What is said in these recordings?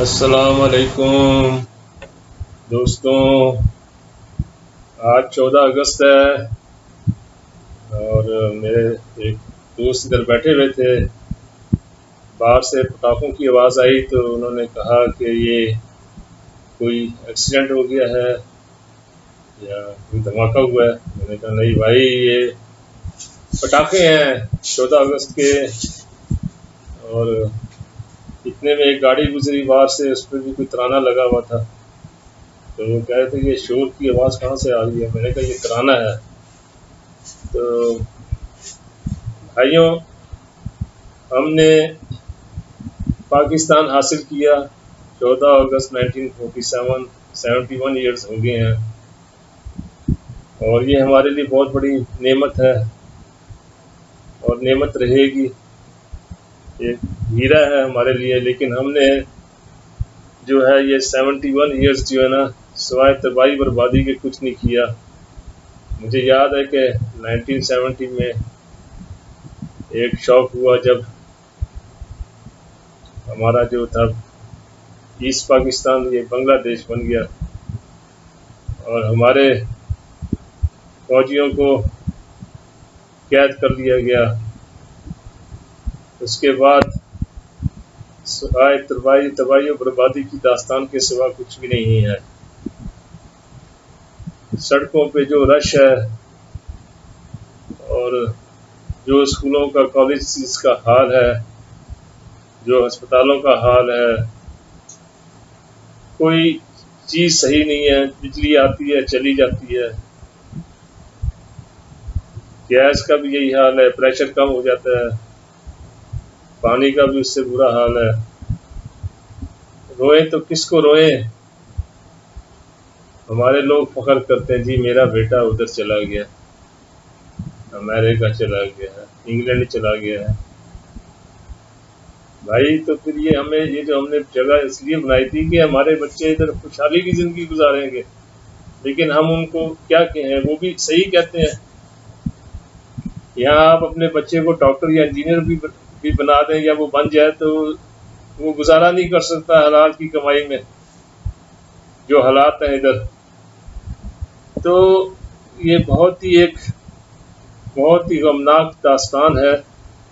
السلام علیکم دوستوں، آج 14 اگست ہے اور میرے ایک دوست ادھر بیٹھے ہوئے تھے. باہر سے پٹاخوں کی آواز آئی تو انہوں نے کہا کہ یہ کوئی ایکسیڈنٹ ہو گیا ہے یا کوئی دھماکہ ہوا ہے. میں نے کہا نہیں بھائی، یہ پٹاخے ہیں 14 اگست کے. اور اتنے میں ایک گاڑی گزری باہر سے، اس پہ بھی کوئی ترانہ لگا ہوا تھا. تو وہ کہہ رہے تھے یہ شور کی آواز کہاں سے آ رہی ہے. میں نے کہا یہ ترانہ ہے. تو بھائیوں، ہم نے پاکستان حاصل کیا 14 اگست 1947. 71 ایئرس ہو گئے ہیں اور یہ ہمارے لیے بہت بڑی نعمت ہے اور نعمت رہے گی. ایک ہیرا ہے ہمارے لیے. لیکن ہم نے جو ہے یہ 71 ایئرس جو ہے نا، سوائے تباہی بربادی کے کچھ نہیں کیا. مجھے یاد ہے کہ 1970 میں ایک شوق ہوا جب ہمارا جو تھا ایسٹ پاکستان یہ بنگلہ دیش بن گیا اور ہمارے فوجیوں کو قید کر لیا گیا. اس کے بعد سوائے تباہی و بربادی کی داستان کے سوا کچھ بھی نہیں ہے. سڑکوں پہ جو رش ہے اور جو اسکولوں کا کالجز کا حال ہے، جو ہسپتالوں کا حال ہے، کوئی چیز صحیح نہیں ہے. بجلی آتی ہے چلی جاتی ہے. گیس کا بھی یہی حال ہے، پریشر کم ہو جاتا ہے. پانی کا بھی اس سے برا حال ہے. روئیں تو کس کو روئیں؟ ہمارے لوگ فخر کرتے ہیں جی میرا بیٹا ادھر چلا گیا، امریکہ چلا گیا ہے، انگلینڈ چلا گیا ہے. بھائی تو پھر یہ جو ہم نے جگہ اس لیے بنائی تھی کہ ہمارے بچے ادھر خوشحالی کی زندگی گزاریں گے. لیکن ہم ان کو کیا کہیں، وہ بھی صحیح کہتے ہیں. یہاں آپ اپنے بچے کو ڈاکٹر یا انجینئر بھی بنا دیں یا وہ بن جائے تو وہ گزارا نہیں کر سکتا حلال کی کمائی میں. جو حالات ہیں ادھر، تو یہ بہت ہی غمناک داستان ہے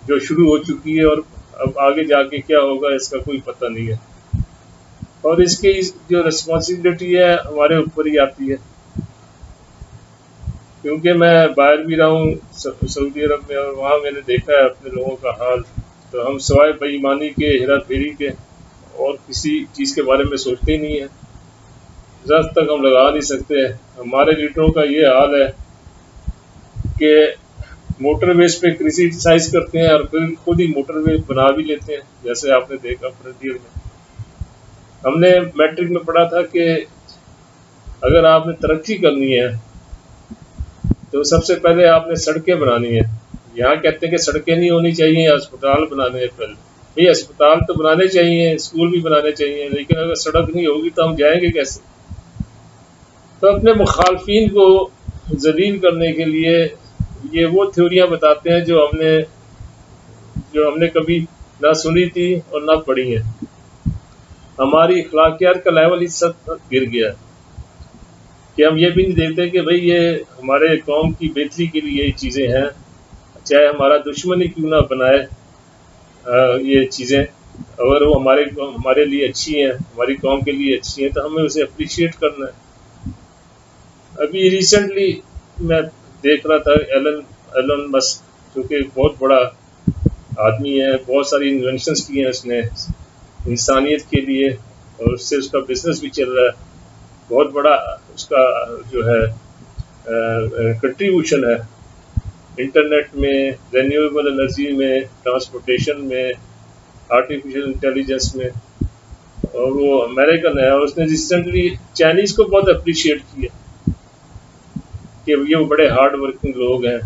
جو شروع ہو چکی ہے اور اب آگے جا کے کیا ہوگا اس کا کوئی پتہ نہیں ہے. اور اس کی جو رسپانسبلٹی ہے ہمارے اوپر ہی آتی ہے. کیونکہ میں باہر بھی رہا ہوں سعودی عرب میں اور وہاں میں نے دیکھا ہے اپنے لوگوں کا حال. تو ہم سوائے بے ایمانی کے، ہیرا پھیری کے اور کسی چیز کے بارے میں سوچتے ہی نہیں ہیں. درخت تک ہم لگا نہیں سکتے. ہمارے لیڈروں کا یہ حال ہے کہ موٹر ویز پہ کرٹیسائز کرتے ہیں اور پھر خود ہی موٹر وے بنا بھی لیتے ہیں، جیسے آپ نے دیکھا فرنٹیئر میں. ہم نے میٹرک میں پڑھا تھا کہ اگر آپ نے ترقی کرنی ہے تو سب سے پہلے آپ نے سڑکیں بنانی ہیں. یہاں کہتے ہیں کہ سڑکیں نہیں ہونی چاہیے، اسپتال بنانے ہیں پہلے. یہ اسپتال تو بنانے چاہیے، اسکول بھی بنانے چاہیے، لیکن اگر سڑک نہیں ہوگی تو ہم جائیں گے کیسے؟ تو اپنے مخالفین کو ذلیل کرنے کے لیے یہ وہ تھیوریاں بتاتے ہیں جو ہم نے کبھی نہ سنی تھی اور نہ پڑھی ہیں. ہماری اخلاقیات کا لیول اس حد تک گر گیا کہ ہم یہ بھی نہیں دیکھتے کہ بھئی یہ ہمارے قوم کی بہتری کے لیے یہ چیزیں ہیں. چاہے ہمارا دشمن ہی کیوں نہ بنائے یہ چیزیں، اگر وہ ہمارے لیے اچھی ہیں، ہماری قوم کے لیے اچھی ہیں تو ہمیں اسے اپریشیٹ کرنا ہے. ابھی ریسنٹلی میں دیکھ رہا تھا ایلن مسک، جو کہ بہت بڑا آدمی ہے، بہت ساری انوینشنز کی ہیں اس نے انسانیت کے لیے اور اس سے اس کا بزنس بھی چل رہا ہے. بہت بڑا اس کا جو ہے کنٹریبیوشن ہے انٹرنیٹ میں، رینیویبل انرجی میں، ٹرانسپورٹیشن میں، آرٹیفیشل انٹیلیجنس میں. اور وہ امریکن ہے اور اس نے ریسنٹلی چائنیز کو بہت اپریشیٹ کیا کہ یہ بڑے ہارڈ ورکنگ لوگ ہیں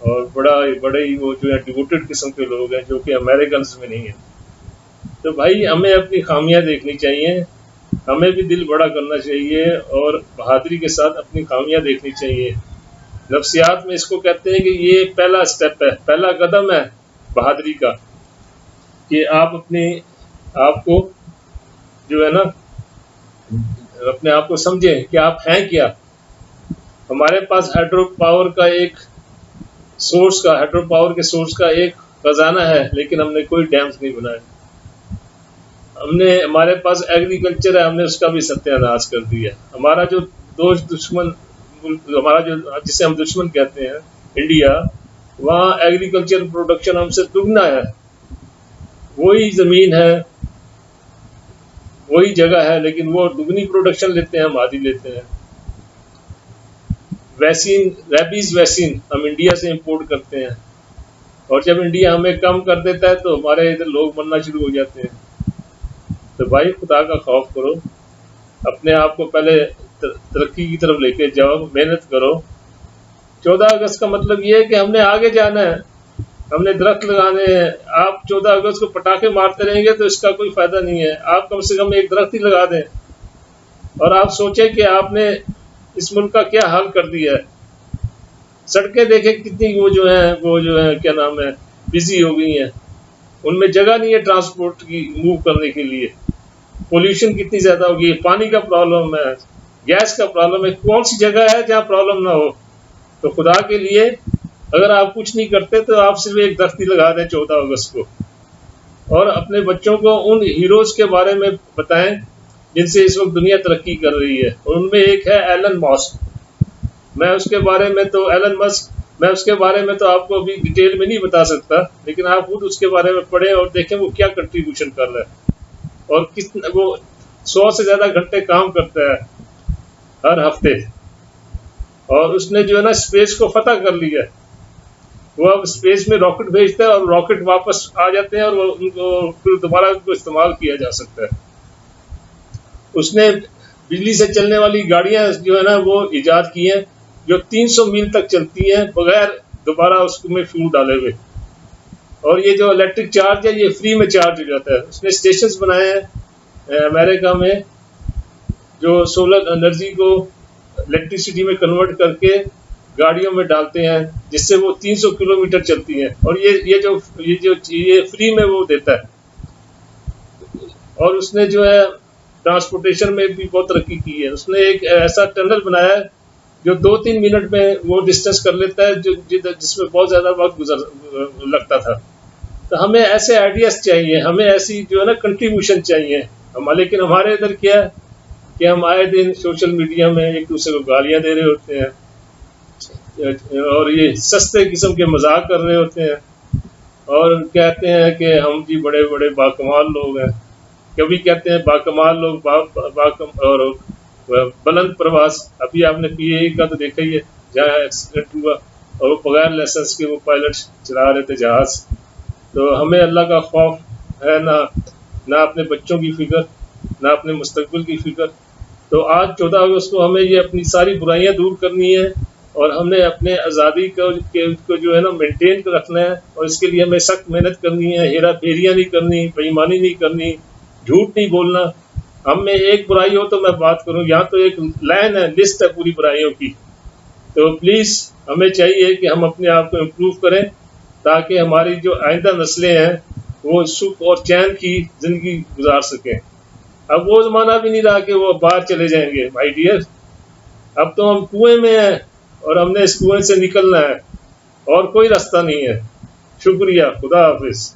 اور بڑے ہی وہ جو ہے ڈیووٹڈ قسم کے لوگ ہیں جو کہ امریکنز میں نہیں ہیں. تو بھائی ہمیں اپنی خامیاں دیکھنی چاہیے، ہمیں بھی دل بڑا کرنا چاہیے اور بہادری کے ساتھ اپنی خامیاں دیکھنی چاہیے. نفسیات میں اس کو کہتے ہیں کہ یہ پہلا سٹیپ ہے، پہلا قدم ہے بہادری کا، کہ آپ اپنے آپ کو جو ہے نا اپنے آپ کو سمجھیں کہ آپ ہیں کیا. ہمارے پاس ہائیڈرو پاور کے سورس کا ایک خزانہ ہے، لیکن ہم نے کوئی ڈیمز نہیں بنائے. ہمارے پاس ایگریکلچر ہے، ہم نے اس کا بھی ستیہ ناش کر دیا. ہمارا جو دشمن ہمارا جسے ہم دشمن کہتے ہیں انڈیا، وہاں ایگریکلچر پروڈکشن ہم سے دگنا ہے. وہی زمین ہے، وہی جگہ ہے، لیکن وہ دگنی پروڈکشن لیتے ہیں، ہم آدھی لیتے ہیں. ریبیز ویکسین ہم انڈیا سے امپورٹ کرتے ہیں، اور جب انڈیا ہمیں کم کر دیتا ہے تو ہمارے ادھر لوگ مرنا شروع ہو جاتے ہیں. تو بھائی خدا کا خوف کرو، اپنے آپ کو پہلے ترقی کی طرف لے کے جاؤ، محنت کرو. 14 اگست کا مطلب یہ ہے کہ ہم نے آگے جانا ہے، ہم نے درخت لگانے ہیں. آپ 14 اگست کو پٹاخے مارتے رہیں گے تو اس کا کوئی فائدہ نہیں ہے. آپ کم سے کم ایک درخت ہی لگا دیں، اور آپ سوچیں کہ آپ نے اس ملک کا کیا حال کر دیا ہے. سڑکیں دیکھیں کتنی وہ جو ہے کیا نام ہے بزی ہو گئی ہیں، ان میں جگہ نہیں ہے ٹرانسپورٹ کی موو کرنے کے لیے. پولوشن کتنی زیادہ ہوگی، پانی کا پرابلم ہے، گیس کا پرابلم ہے. کون سی جگہ ہے جہاں پرابلم نہ ہو؟ تو خدا کے لیے اگر آپ کچھ نہیں کرتے تو آپ صرف ایک درخت ہی لگا دیں 14 اگست کو، اور اپنے بچوں کو ان ہیروز کے بارے میں بتائیں جن سے اس وقت دنیا ترقی کر رہی ہے. اور ان میں ایک ہے ایلن ماسک. میں اس کے بارے میں تو آپ کو ابھی ڈیٹیل میں نہیں بتا سکتا، لیکن آپ خود اس کے بارے میں پڑھیں اور دیکھیں وہ کیا کنٹریبیوشن کر رہا ہے، اور وہ 100 سے زیادہ گھنٹے کام کرتا ہے ہر ہفتے. اور اس نے جو ہے نا اسپیس کو فتح کر لیا. وہ اب اسپیس میں راکٹ بھیجتا ہے اور راکٹ واپس آ جاتے ہیں، اور وہ ان کو پھر دوبارہ ان کو استعمال کیا جا سکتا ہے. اس نے بجلی سے چلنے والی گاڑیاں جو ہے نا وہ ایجاد کی ہیں، جو 300 میل تک چلتی ہیں بغیر دوبارہ اس میں فیول ڈالے ہوئے. اور یہ جو الیکٹرک چارج ہے یہ فری میں چارج ہو جاتا ہے. اس نے اسٹیشنز بنائے ہیں امریکہ میں جو سولر انرجی کو الیکٹریسٹی میں کنورٹ کر کے گاڑیوں میں ڈالتے ہیں، جس سے وہ 300 کلومیٹر چلتی ہیں، اور یہ فری میں وہ دیتا ہے. اور اس نے جو ہے ٹرانسپورٹیشن میں بھی بہت ترقی کی ہے. اس نے ایک ایسا ٹنل بنایا ہے جو 2-3 منٹ میں وہ ڈسٹینس کر لیتا ہے جس میں بہت زیادہ وقت لگتا تھا. تو ہمیں ایسے آئیڈیاز چاہیے، ہمیں ایسی جو ہے نا کنٹریبیوشن چاہیے. لیکن ہمارے ادھر کیا ہے کہ ہم آئے دن سوشل میڈیا میں ایک دوسرے کو گالیاں دے رہے ہوتے ہیں، اور یہ سستے قسم کے مذاق کر رہے ہوتے ہیں، اور کہتے ہیں کہ ہم جی بڑے بڑے باکمال لوگ ہیں. کبھی کہتے ہیں باکمال لوگ اور بلند پرواز. ابھی آپ نے پی اے کا تو دیکھا ہی ہے جہاں ایکسیڈنٹ ہوا اور وہ بغیر لائسنس کے وہ پائلٹ چلا رہے تھے جہاز. تو ہمیں اللہ کا خوف ہے، نہ اپنے بچوں کی فکر، نہ اپنے مستقبل کی فکر. تو آج 14 اگست کو ہمیں یہ اپنی ساری برائیاں دور کرنی ہے، اور ہم نے اپنے آزادی کو جو ہے نا مینٹین رکھنا ہے. اور اس کے لیے ہمیں سخت محنت کرنی ہے، ہیرا پھیریاں نہیں کرنی، بے ایمانی نہیں کرنی، جھوٹ نہیں بولنا. ہم میں ایک برائی ہو تو میں بات کروں، یہاں تو ایک لائن ہے، لسٹ ہے پوری برائیوں کی. تو پلیز ہمیں چاہیے کہ ہم اپنے آپ کو امپروو کریں تاکہ ہماری جو آئندہ نسلیں ہیں وہ سکھ اور چین کی زندگی گزار سکیں. اب وہ زمانہ بھی نہیں رہا کہ وہ باہر چلے جائیں گے مائی ڈیئر. اب تو ہم کنویں میں ہیں، اور ہم نے اس کنویں سے نکلنا ہے، اور کوئی راستہ نہیں ہے. شکریہ، خدا حافظ.